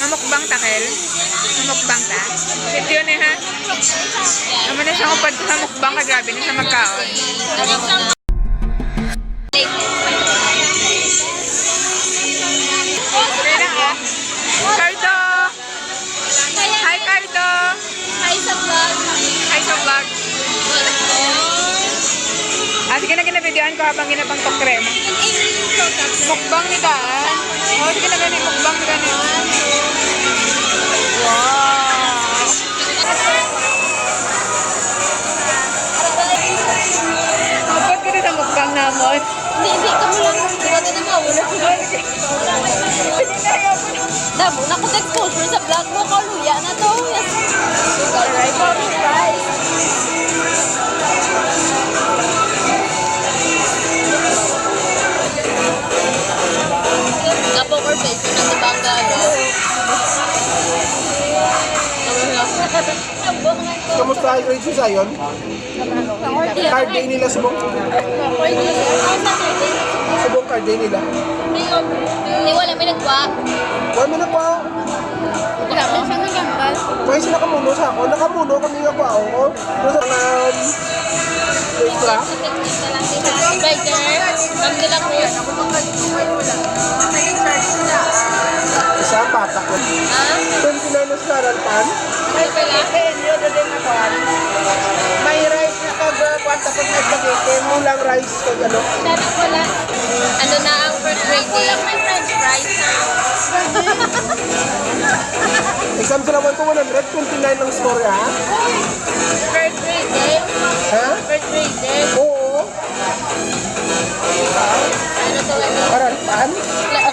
Mamukbang takel. Mamukbang ta. Ito yun eh ha. Naman na siya kupad sa mukbang kagabi na sa magkaon. Okay na ha. Cardo! Hi Cardo! Hi sa vlog. Hi sa vlog. Sige na ginabidyoan ko habang ginapang krema. Mukbang ni Daan. Sige na ganit. Mukbang ni ganit. Wow! Mukbang ka rin sa mukbang namon. Hindi ka mo lang. Hindi ka na mawala. Damo, nakot-exposure sa vlog mo. Kaluya na to. Alright. Alright. Poker face ko na sa Bangalo. Kamusta ang grade sa Zion? Card day nila subong. Subong card day nila. Hindi wala may nagwa. Wala mo na po. Wala mo siya nagambal. Kaya sila kamuno sa ako. Nakamuno kami nga po ako. Nasa extra. Burger. Ang nila ko. Isa, patak ko. 29 na sa Ralpan. May spaghetti. Yun din na kuhan. May rice na kag-kuhan tapos may spaghetti. Mulang rice kag ano. Sana wala. Ano na ang first grade? Kulang may french fries na. Exam sila 1 to 129 ng score ha? First grade eh. Ha? First grade eh. Oo. Ano to ano? Ralpan?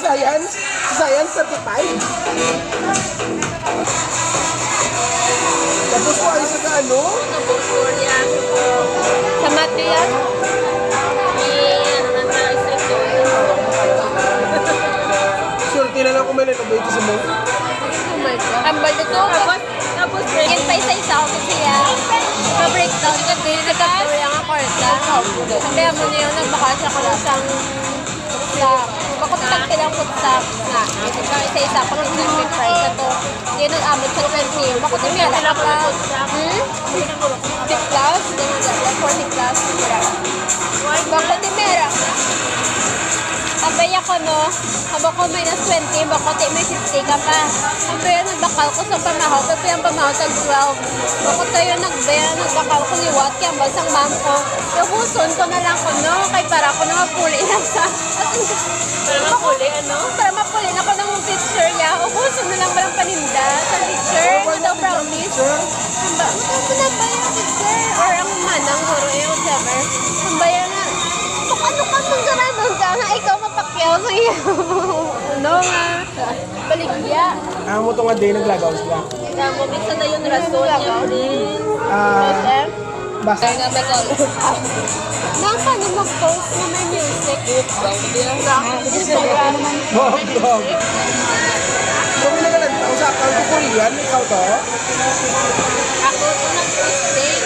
Science? Science certified? Tapos po ay sa ano? Tapos Korea. Sa mati yan? Ano na isip ko. Sure, lang kung may nataboy ito sa mo. Oh my God. Ang balik ko. Tapos yan pa isa-isa ako kasi yan. Pa-breakdown. Nagka-Korea nga kwarta. Sabi mo niya yung nagbakasya ko lang sang bakit lang putsak na isa-isa pang nag-free price na to. Hindi nag-amot sa 20. Bakit yung yan? 50 plus? 40 plus? Bakit yung mera? Abay ako no, habang ko minus 20, bakit may 50 ka pa. Abay nagbakal ko sa pamahaw, pero yung pamahaw tag 12. Bakit tayo nagbakal ko liwat, kaya basang ma'am ko. Ubuson ko na lang ko no, kay para ko na mapuli na sa... Para mapuli ano? Para mapuli na ko ng picture niya. Ubuson na lang walang paninda sa picture. Ano daw brownies? Ano ba yung picture? Or ang manang horo, whatever. Ang bayan na. Ano ka mong garanon ka nga ikaw mapakyaw sa iyo? Ano nga? Baligya. Mo to nga day naglagaw sila. Mo minsan na yung rason niya din. Basta. Kaya nga ba ko? Nang paano mag-post na may music? Instagram. Vlog. Kung may nagalagtaw sa account ko Korean, ikaw to? Ako ito nag-post day.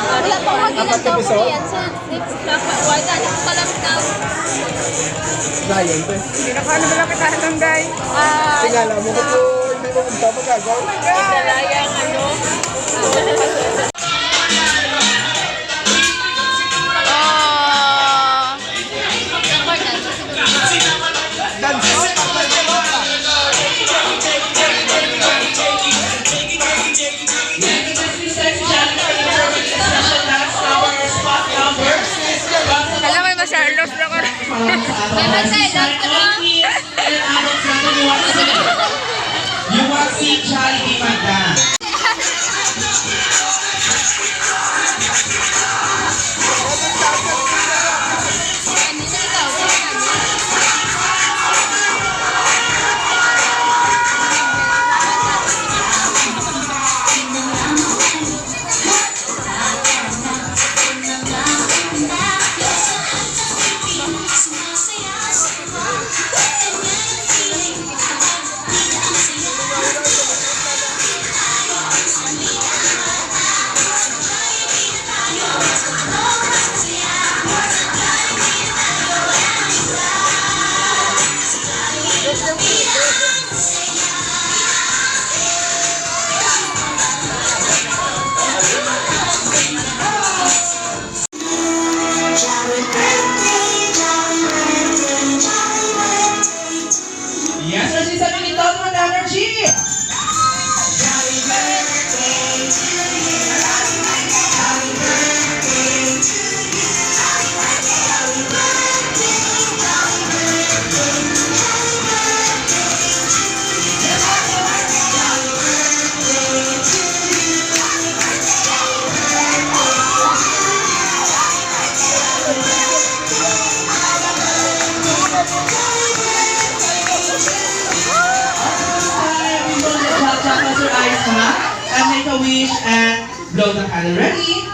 Wala pa ako ginagawa ko yan sa Netflix. Why ka? Hindi ko kalam na. Ngayon, te. Hindi na paano malaki tayo guy. Tingala mo ko po, hindi mo punta magagaw. Dalayang ano. Alam mo, Charlos na ko. You want to see Charlie Magda? Bilisan yung ito ng energy! Close your eyes, ha? And make a wish and blow the candle. Ready?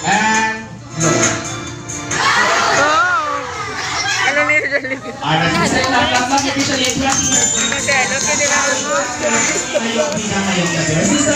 And blow. Oh! Ano niya Jollibee? Alright, Mr. Clap, officially, Kasi, look at it. Ayaw, pinakayong gabi.